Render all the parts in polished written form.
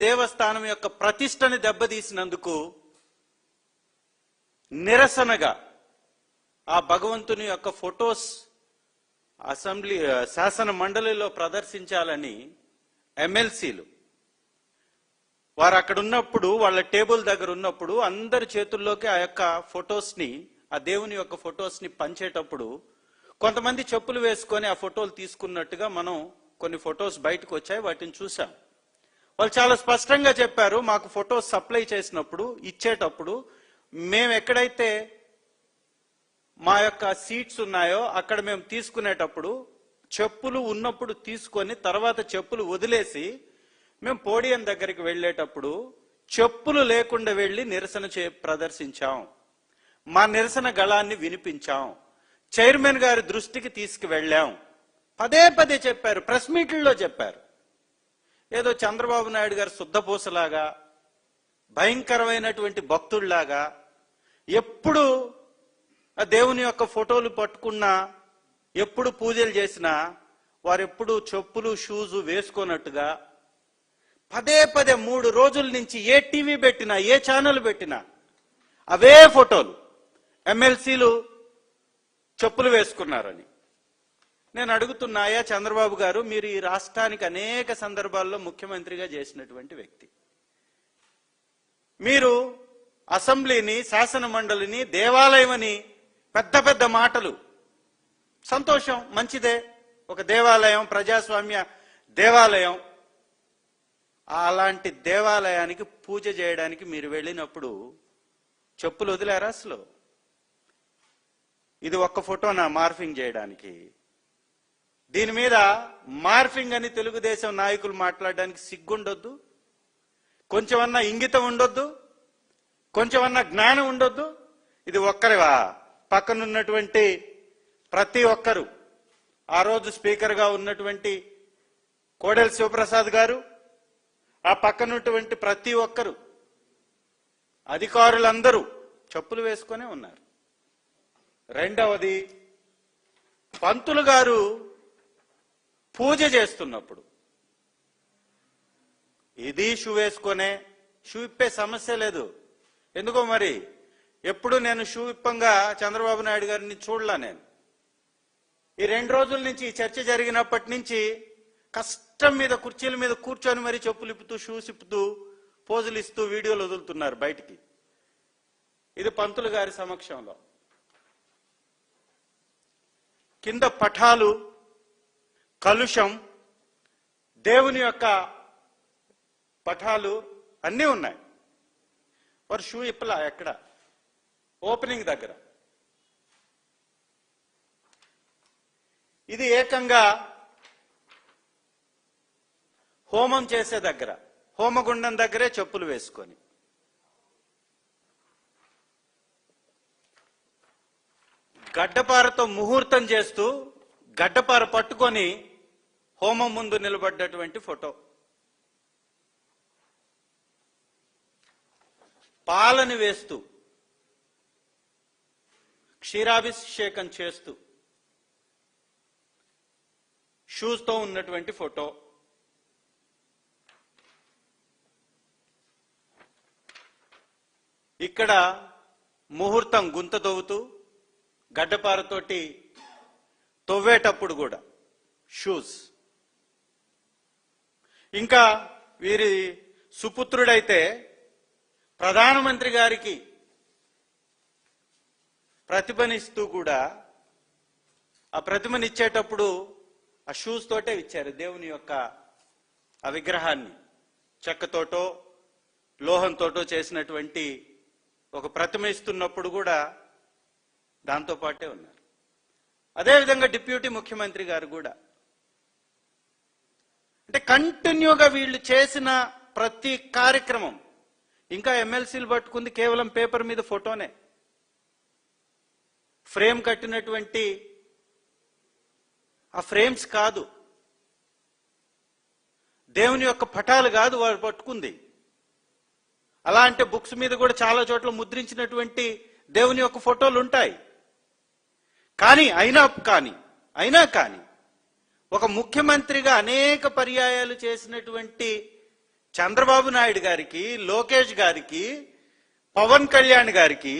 దేవస్థానం యొక్క ప్రతిష్టని దెబ్బతీసినందుకు నిరసనగా ఆ భగవంతుని యొక్క ఫొటోస్ అసెంబ్లీ శాసన మండలిలో ప్రదర్శించాలని ఎమ్మెల్సీలు వారు అక్కడ ఉన్నప్పుడు, వాళ్ళ టేబుల్ దగ్గర ఉన్నప్పుడు అందరి చేతుల్లోకి ఆ యొక్క ఫొటోస్ని, ఆ దేవుని యొక్క ఫొటోస్ని పంచేటప్పుడు కొంతమంది చెప్పులు వేసుకొని ఆ ఫోటోలు తీసుకున్నట్టుగా మనం కొన్ని ఫొటోస్ బయటకు వచ్చాయి, వాటిని చూసాం. వాళ్ళు చాలా స్పష్టంగా చెప్పారు, మాకు ఫొటోస్ సప్లై చేసినప్పుడు, ఇచ్చేటప్పుడు మేము ఎక్కడైతే మా యొక్క సీట్స్ ఉన్నాయో అక్కడ మేము తీసుకునేటప్పుడు చెప్పులు ఉన్నప్పుడు తీసుకొని తర్వాత చెప్పులు వదిలేసి మేము పోడియం దగ్గరికి వెళ్ళేటప్పుడు చెప్పులు లేకుండా వెళ్ళి నిరసన ప్రదర్శించాం. మా నిరసన గళాన్ని వినిపించాం, చైర్మన్ గారి దృష్టికి తీసుకువెళ్ళాం. పదే పదే చెప్పారు, ప్రెస్ మీట్లలో చెప్పారు. ఏదో చంద్రబాబు నాయుడు గారు శుద్ధపూసలాగా, భయంకరమైనటువంటి భక్తుల్లాగా, ఎప్పుడు ఆ దేవుని యొక్క ఫోటోలు పట్టుకున్నా, ఎప్పుడు పూజలు చేసినా వారెప్పుడు చెప్పులు షూజు వేసుకోనట్టుగా పదే పదే 3 రోజుల నుంచి ఏ టీవీ పెట్టినా, ఏ ఛానల్ పెట్టినా అవే ఫోటోలు. ఎమ్మెల్సీలు చెప్పులు వేసుకున్నారని నేను అడుగుతున్నాయా, చంద్రబాబు గారు, మీరు ఈ రాష్ట్రానికి అనేక సందర్భాల్లో ముఖ్యమంత్రిగా చేసినటువంటి వ్యక్తి. మీరు అసెంబ్లీని, శాసన మండలిని దేవాలయం అని పెద్ద పెద్ద మాటలు, సంతోషం, మంచిదే, ఒక దేవాలయం, ప్రజాస్వామ్య దేవాలయం. అలాంటి దేవాలయానికి పూజ చేయడానికి మీరు వెళ్ళినప్పుడు చెప్పులు వదిలేరా అసలు? ఇది ఒక్క ఫోటోనా మార్ఫింగ్ చేయడానికి? దీని మీద మార్ఫింగ్ అని తెలుగుదేశం నాయకులు మాట్లాడడానికి సిగ్గుండొద్దు? కొంచెమన్నా ఇంగితం ఉండొద్దు? కొంచెమన్నా జ్ఞానం ఉండొద్దు? ఇది ఒక్కరివా? పక్కనున్నటువంటి ప్రతి ఒక్కరు, ఆ రోజు స్పీకర్గా ఉన్నటువంటి కోడెల శివప్రసాద్ గారు, ఆ పక్కనున్నటువంటి ప్రతి ఒక్కరు, అధికారులందరూ చెప్పులు వేసుకునే ఉన్నారు. రెండవది, పంతులు గారు పూజ చేస్తున్నప్పుడు ఇది షూ వేసుకొనే, షూ ఇప్పే సమస్య లేదు. ఎందుకో మరి ఎప్పుడు నేను షూ ఇప్పంగా చంద్రబాబు నాయుడు గారిని చూడలా. నేను ఈ 2 రోజుల నుంచి ఈ చర్చ జరిగినప్పటి నుంచి కష్టం మీద కుర్చీల మీద కూర్చొని మరి చెప్పులు ఇప్పుతూ, షూస్ ఇప్పుతూ, పోజులు ఇస్తూ వీడియోలు వదులుతున్నారు బయటికి. ఇది పంతులు గారి సమక్షంలో. కింద పఠాలు, కలుషం, దేవుని యొక్క పఠాలు అన్నీ ఉన్నాయి. వారు షూ ఇప్పలా ఎక్కడ? ఓపెనింగ్ దగ్గర. ఇది ఏకంగా హోమం చేసే దగ్గర, హోమగుండం దగ్గరే చెప్పులు వేసుకొని. గడ్డపారతో ముహూర్తం చేస్తూ గడ్డపార పట్టుకొని హోమం ముందు నిలబడ్డటువంటి ఫోటో. పాలని వేస్తూ, క్షీరాభిషేకం చేస్తూ షూస్తో ఉన్నటువంటి ఫోటో. ఇక్కడ ముహూర్తం గుంత తవ్వుతూ గడ్డపారతోటి తవ్వేటప్పుడు కూడా షూస్. ఇంకా వీరి సుపుత్రుడైతే ప్రధానమంత్రి గారికి ప్రతిభనిస్తూ కూడా ఆ ప్రతిభనిచ్చేటప్పుడు ఆ షూస్ తోటే ఇచ్చారు. దేవుని యొక్క ఆ విగ్రహాన్ని చెక్కతోటో లోహంతోటో చేసినటువంటి ఒక ప్రతిమ ఇస్తున్నప్పుడు కూడా దాంతో పాటే ఉన్నారు. అదేవిధంగా డిప్యూటీ ముఖ్యమంత్రి గారు కూడా. అంటే కంటిన్యూగా వీళ్ళు చేసిన ప్రతి కార్యక్రమం, ఇంకా ఎమ్మెల్సీలు పట్టుకుంది కేవలం పేపర్ మీద ఫోటోనే, ఫ్రేమ్ కట్టినటువంటి ఆ ఫ్రేమ్స్ కాదు, దేవుని యొక్క పటాలు కాదు వారు పట్టుకుంది. అలా అంటే బుక్స్ మీద కూడా చాలా చోట్ల ముద్రించినటువంటి దేవుని యొక్క ఫోటోలు ఉంటాయి. కానీ అయినా కానీ ఒక ముఖ్యమంత్రిగా అనేక పర్యాయాలు చేసినటువంటి చంద్రబాబు నాయుడు గారికి, లోకేష్ గారికి, పవన్ కళ్యాణ్ గారికి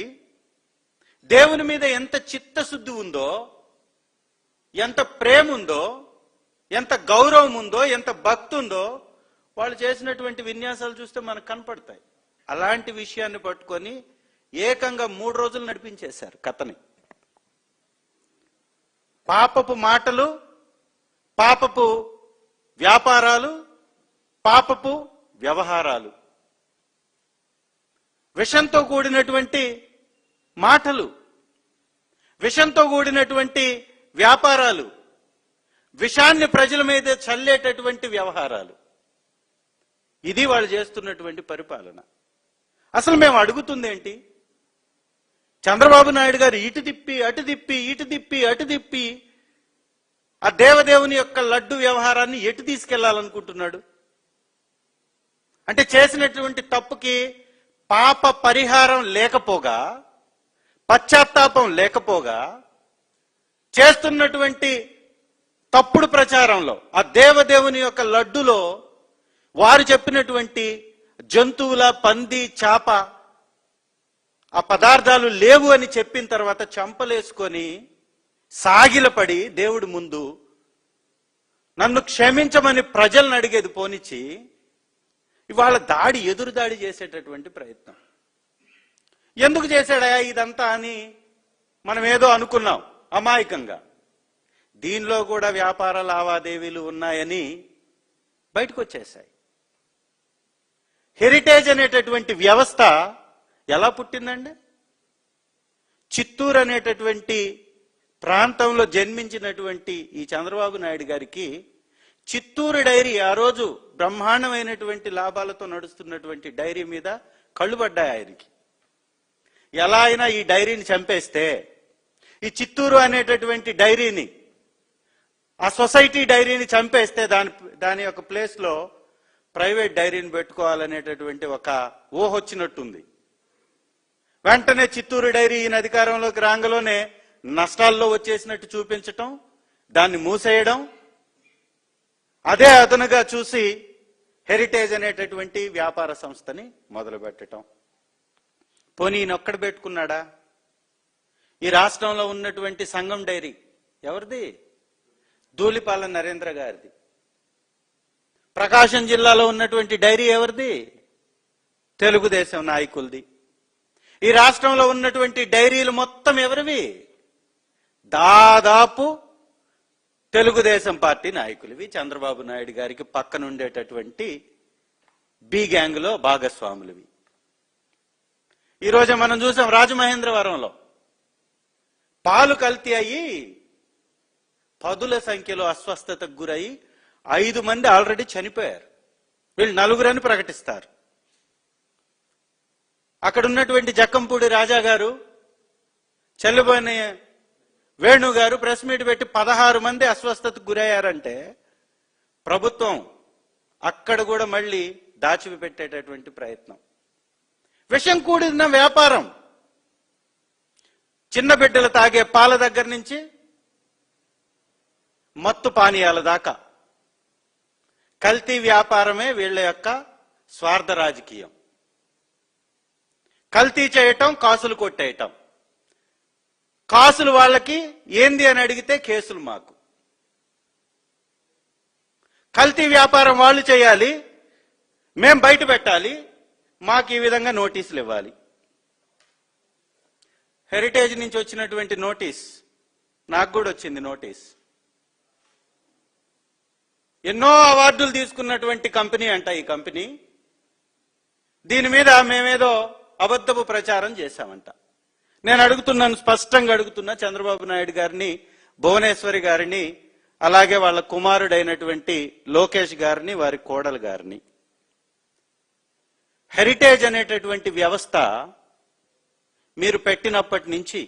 దేవుని మీద ఎంత చిత్తశుద్ధి ఉందో, ఎంత ప్రేమ ఉందో, ఎంత గౌరవం ఉందో, ఎంత భక్తి ఉందో వాళ్ళు చేసినటువంటి విన్యాసాలు చూస్తే మనకు కనపడతాయి. అలాంటి విషయాన్ని పట్టుకొని ఏకంగా 3 రోజులు నడిపించేశారు కథని. పాపపు మాటలు, పాపపు వ్యాపారాలు, పాపపు వ్యవహారాలు, విషంతో కూడినటువంటి మాటలు, విషంతో కూడినటువంటి వ్యాపారాలు, విషాన్ని ప్రజల మీద చల్లేటటువంటి వ్యవహారాలు. ఇది వాళ్ళు చేస్తున్నటువంటి పరిపాలన. అసలు మేము అడుగుతుంది ఏంటి? చంద్రబాబు నాయుడు గారు ఇటు తిప్పి అటు తిప్పి, ఇటు తిప్పి అటు తిప్పి ఆ దేవదేవుని యొక్క లడ్డు వ్యవహారాన్ని ఎటు తీసుకెళ్లాలనుకుంటున్నాడు? అంటే చేసినటువంటి తప్పుకి పాప పరిహారం లేకపోగా, పశ్చాత్తాపం లేకపోగా, చేస్తున్నటువంటి తప్పుడు ప్రచారంలో ఆ దేవదేవుని యొక్క లడ్డులో వారు చెప్పినటువంటి జంతువుల, పంది, చేప ఆ పదార్థాలు లేవు అని చెప్పిన తర్వాత చంపలేసుకొని సాగిలపడి దేవుడి ముందు నన్ను క్షమించమని ప్రజలను అడిగేది పోనిచ్చి ఇవాళ ఎదురు దాడి చేసేటటువంటి ప్రయత్నం. ఎందుకు చేశాడా ఇదంతా అని మనం ఏదో అనుకున్నాం అమాయకంగా. దీనిలో కూడా వ్యాపార లావాదేవీలు ఉన్నాయని బయటకు వచ్చేసాయి. హెరిటేజ్ అనేటటువంటి వ్యవస్థ ఎలా పుట్టిందండి? చిత్తూరు అనేటటువంటి ప్రాంతంలో జన్మించినటువంటి ఈ చంద్రబాబు నాయుడు గారికి చిత్తూరు డైరీ, ఆ రోజు బ్రహ్మాండమైనటువంటి లాభాలతో నడుస్తున్నటువంటి డైరీ మీద కళ్ళు పడ్డాయి ఆయనకి. ఎలా అయినా ఈ డైరీని చంపేస్తే, ఈ చిత్తూరు అనేటటువంటి డైరీని, ఆ సొసైటీ డైరీని చంపేస్తే దాని యొక్క ప్లేస్ లో ప్రైవేట్ డైరీని పెట్టుకోవాలనేటటువంటి ఒక ఊహ వచ్చినట్టుంది. వెంటనే చిత్తూరు డైరీ ఈయన అధికారంలోకి రాంగలోనే నష్టాల్లో వచ్చేసినట్టు చూపించటం, దాన్ని మూసేయడం, అదే అదనుగా చూసి హెరిటేజ్ అనేటటువంటి వ్యాపార సంస్థని మొదలు పెట్టడం. పోనీ ఈయన ఒక్కడ పెట్టుకున్నాడా? ఈ రాష్ట్రంలో ఉన్నటువంటి సంఘం డైరీ ఎవరిది? ధూళిపాల నరేంద్ర గారిది. ప్రకాశం జిల్లాలో ఉన్నటువంటి డైరీ ఎవరిది? తెలుగుదేశం నాయకులది. ఈ రాష్ట్రంలో ఉన్నటువంటి డైరీలు మొత్తం ఎవరివి? దాదాపు తెలుగుదేశం పార్టీ నాయకులవి, చంద్రబాబు నాయుడు గారికి పక్కన ఉండేటటువంటి బి గ్యాంగ్ లో భాగస్వాములవి. ఈరోజు మనం చూసాం రాజమహేంద్రవరంలో పాలు కల్తీ అయ్యి పదుల సంఖ్యలో అస్వస్థతకు గురై 5 మంది ఆల్రెడీ చనిపోయారు. వీళ్ళు 4 అని ప్రకటిస్తారు. అక్కడ ఉన్నటువంటి జక్కంపూడి రాజా గారు, చెల్లుబోని వేణు గారు ప్రెస్ మీట్ పెట్టి 16 మంది అస్వస్థతకు గురయ్యారంటే ప్రభుత్వం అక్కడ కూడా మళ్ళీ దాచిపెట్టేటటువంటి ప్రయత్నం. విషం కూడిన వ్యాపారం, చిన్న బిడ్డలు తాగే పాల దగ్గర నుంచి మత్తు పానీయాల దాకా కల్తీ వ్యాపారమే వీళ్ళ యొక్క స్వార్థ రాజకీయం. కల్తీ చేయటం, కాసులు కొట్టేయటం. కాసులు వాళ్ళకి ఏంది అని అడిగితే కేసులు మాకు. కల్తీ వ్యాపారం వాళ్ళు చేయాలి, మేం బయట పెట్టాలి, మాకు ఈ విధంగా నోటీసులు ఇవ్వాలి. హెరిటేజ్ నుంచి వచ్చినటువంటి నోటీస్, నాకు కూడా వచ్చింది నోటీస్. ఎన్నో అవార్డులు తీసుకున్నటువంటి కంపెనీ అంట ఈ కంపెనీ. దీని మీద మేమేదో అబద్ధపు ప్రచారం చేశామంట. నేను అడుగుతున్నాను, స్పష్టంగా అడుగుతున్నా చంద్రబాబు నాయుడు గారిని, భువనేశ్వరి గారిని, అలాగే వాళ్ళ కుమారుడైనటువంటి లోకేష్ గారిని, వారి కోడలు గారిని, హెరిటేజ్ అనేటటువంటి వ్యవస్థ మీరు పెట్టినప్పటి నుంచి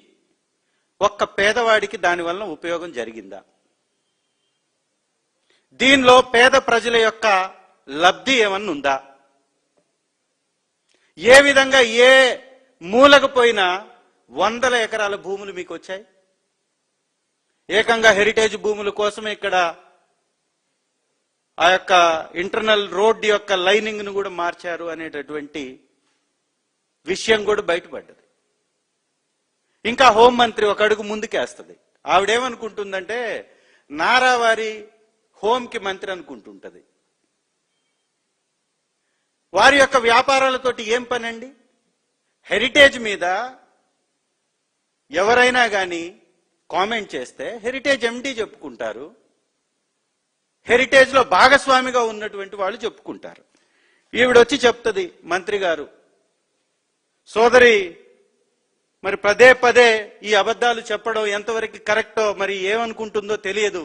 ఒక్క పేదవాడికి దానివల్ల ఉపయోగం జరిగిందా? దీనిలో పేద ప్రజల యొక్క లబ్ధి ఏమన్నా ఉందా? ఏ విధంగా ఏ మూలకు పోయినా 100 ఎకరాల భూములు మీకు వచ్చాయి? ఏకంగా హెరిటేజ్ భూముల కోసం ఇక్కడ ఆ యొక్క ఇంటర్నల్ రోడ్ యొక్క లైనింగ్ ను కూడా మార్చారు అనేటటువంటి విషయం కూడా బయటపడ్డది. ఇంకా హోంమంత్రి ఒక అడుగు ముందుకేస్తుంది. ఆవిడేమనుకుంటుందంటే నారావారి హోంకి మంత్రి అనుకుంటుంటది. వారి యొక్క వ్యాపారాలతోటి ఏం పనండి? హెరిటేజ్ మీద ఎవరైనా కానీ కామెంట్ చేస్తే హెరిటేజ్ ఎండి చెప్పుకుంటారు, హెరిటేజ్ లో భాగస్వామిగా ఉన్నటువంటి వాళ్ళు చెప్పుకుంటారు. ఈవిడొచ్చి చెప్తుంది, మంత్రి గారు సోదరి మరి పదే పదే ఈ అబద్ధాలు చెప్పడం ఎంతవరకు కరెక్టో మరి ఏమనుకుంటుందో తెలియదు,